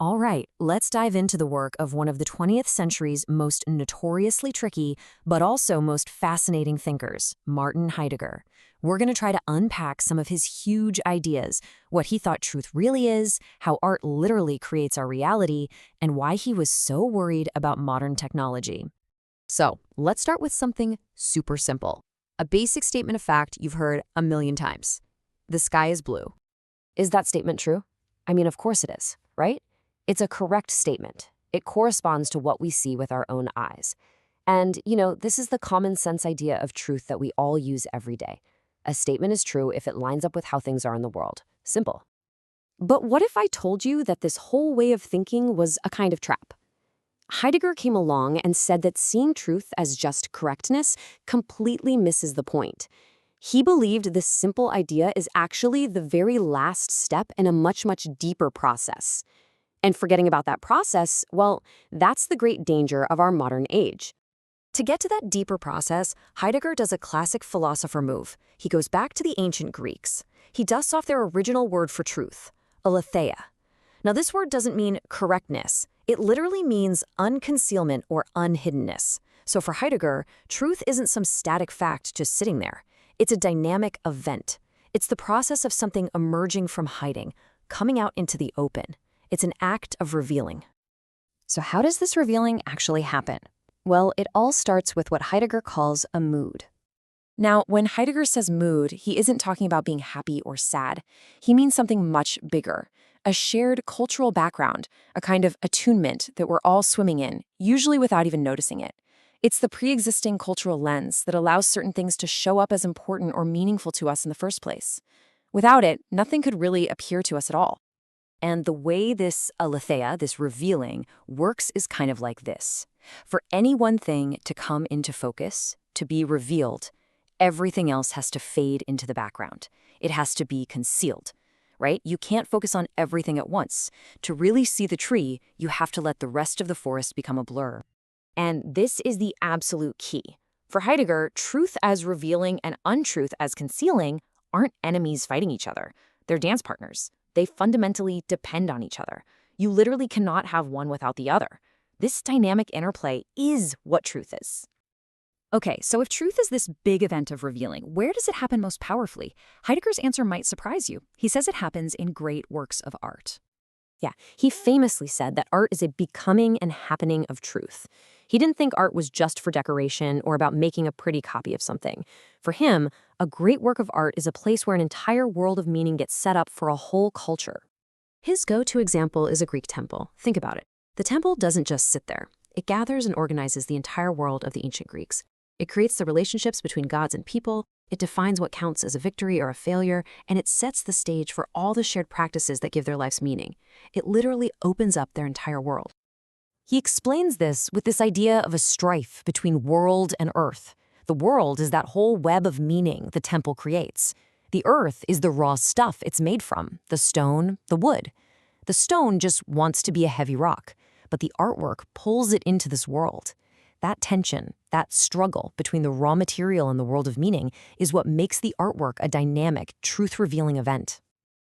All right, let's dive into the work of one of the 20th century's most notoriously tricky, but also most fascinating thinkers, Martin Heidegger. We're going to try to unpack some of his huge ideas, what he thought truth really is, how art literally creates our reality, and why he was so worried about modern technology. So, let's start with something super simple. A basic statement of fact you've heard a million times. The sky is blue. Is that statement true? I mean, of course it is, right? It's a correct statement. It corresponds to what we see with our own eyes. And, this is the common sense idea of truth that we all use every day. A statement is true if it lines up with how things are in the world. Simple. But what if I told you that this whole way of thinking was a kind of trap? Heidegger came along and said that seeing truth as just correctness completely misses the point. He believed this simple idea is actually the very last step in a much, much deeper process. And forgetting about that process, well, that's the great danger of our modern age. To get to that deeper process, Heidegger does a classic philosopher move. He goes back to the ancient Greeks. He dusts off their original word for truth, aletheia. Now, this word doesn't mean correctness. It literally means unconcealment or unhiddenness. So for Heidegger, truth isn't some static fact just sitting there. It's a dynamic event. It's the process of something emerging from hiding, coming out into the open. It's an act of revealing. So how does this revealing actually happen? Well, it all starts with what Heidegger calls a mood. Now, when Heidegger says mood, he isn't talking about being happy or sad. He means something much bigger, a shared cultural background, a kind of attunement that we're all swimming in, usually without even noticing it. It's the pre-existing cultural lens that allows certain things to show up as important or meaningful to us in the first place. Without it, nothing could really appear to us at all. And the way this aletheia, this revealing, works is kind of like this. For any one thing to come into focus, to be revealed, everything else has to fade into the background. It has to be concealed, right? You can't focus on everything at once. To really see the tree, you have to let the rest of the forest become a blur. And this is the absolute key. For Heidegger, truth as revealing and untruth as concealing aren't enemies fighting each other. They're dance partners. They fundamentally depend on each other. You literally cannot have one without the other. This dynamic interplay is what truth is. Okay, so if truth is this big event of revealing, where does it happen most powerfully? Heidegger's answer might surprise you. He says it happens in great works of art. Yeah, he famously said that art is a becoming and happening of truth. He didn't think art was just for decoration or about making a pretty copy of something. For him, a great work of art is a place where an entire world of meaning gets set up for a whole culture. His go-to example is a Greek temple. Think about it. The temple doesn't just sit there. It gathers and organizes the entire world of the ancient Greeks. It creates the relationships between gods and people. It defines what counts as a victory or a failure, and it sets the stage for all the shared practices that give their lives meaning. It literally opens up their entire world. He explains this with this idea of a strife between world and earth. The world is that whole web of meaning the temple creates. The earth is the raw stuff it's made from, the stone, the wood. The stone just wants to be a heavy rock, but the artwork pulls it into this world. That tension, that struggle between the raw material and the world of meaning is what makes the artwork a dynamic, truth-revealing event.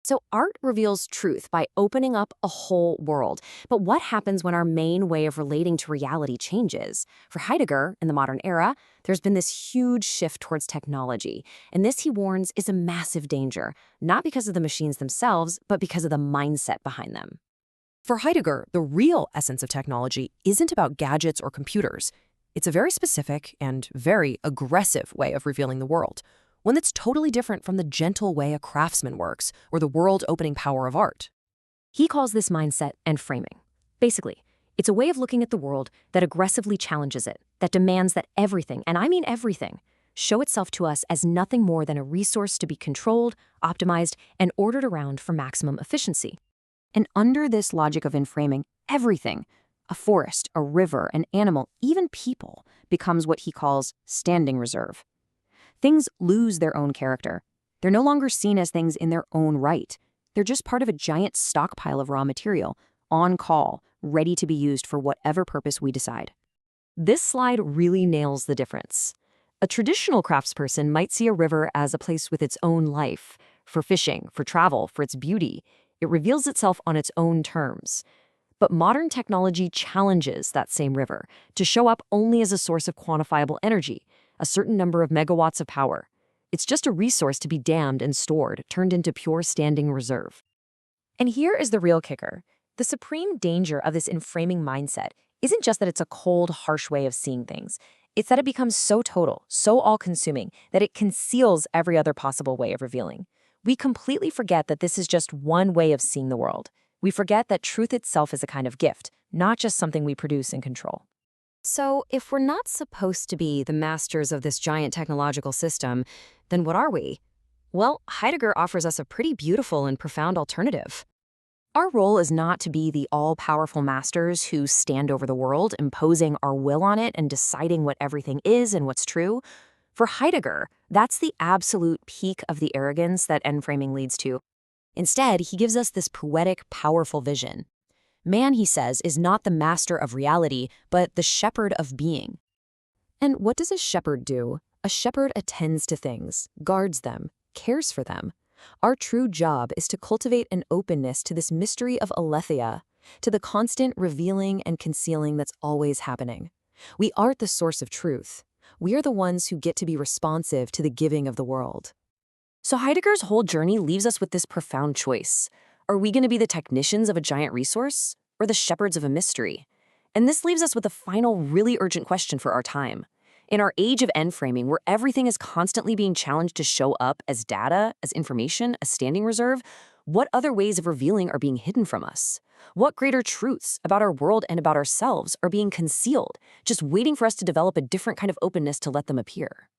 So art reveals truth by opening up a whole world. But what happens when our main way of relating to reality changes? For Heidegger, in the modern era, there's been this huge shift towards technology. And this, he warns, is a massive danger, not because of the machines themselves, but because of the mindset behind them. For Heidegger, the real essence of technology isn't about gadgets or computers. It's a very specific and very aggressive way of revealing the world, one that's totally different from the gentle way a craftsman works or the world-opening power of art. He calls this mindset enframing. Basically, it's a way of looking at the world that aggressively challenges it, that demands that everything, and I mean everything, show itself to us as nothing more than a resource to be controlled, optimized, and ordered around for maximum efficiency. And under this logic of enframing, everything, a forest, a river, an animal, even people, becomes what he calls standing reserve. Things lose their own character. They're no longer seen as things in their own right. They're just part of a giant stockpile of raw material, on call, ready to be used for whatever purpose we decide. This slide really nails the difference. A traditional craftsperson might see a river as a place with its own life, for fishing, for travel, for its beauty. It reveals itself on its own terms. But modern technology challenges that same river to show up only as a source of quantifiable energy, a certain number of megawatts of power. It's just a resource to be dammed and stored, turned into pure standing reserve. And here is the real kicker. The supreme danger of this inframing mindset isn't just that it's a cold, harsh way of seeing things. It's that it becomes so total, so all-consuming, that it conceals every other possible way of revealing. We completely forget that this is just one way of seeing the world. We forget that truth itself is a kind of gift, not just something we produce and control. So, if we're not supposed to be the masters of this giant technological system, then what are we? Well, Heidegger offers us a pretty beautiful and profound alternative. Our role is not to be the all-powerful masters who stand over the world, imposing our will on it and deciding what everything is and what's true. For Heidegger, that's the absolute peak of the arrogance that end-framing leads to. Instead, he gives us this poetic, powerful vision. Man, he says, is not the master of reality, but the shepherd of being. And what does a shepherd do? A shepherd attends to things, guards them, cares for them. Our true job is to cultivate an openness to this mystery of aletheia, to the constant revealing and concealing that's always happening. We aren't the source of truth. We are the ones who get to be responsive to the giving of the world. So Heidegger's whole journey leaves us with this profound choice. Are we going to be the technicians of a giant resource or the shepherds of a mystery? And this leaves us with a final, really urgent question for our time. In our age of end-framing, where everything is constantly being challenged to show up as data, as information, as standing reserve, what other ways of revealing are being hidden from us? What greater truths about our world and about ourselves are being concealed, just waiting for us to develop a different kind of openness to let them appear?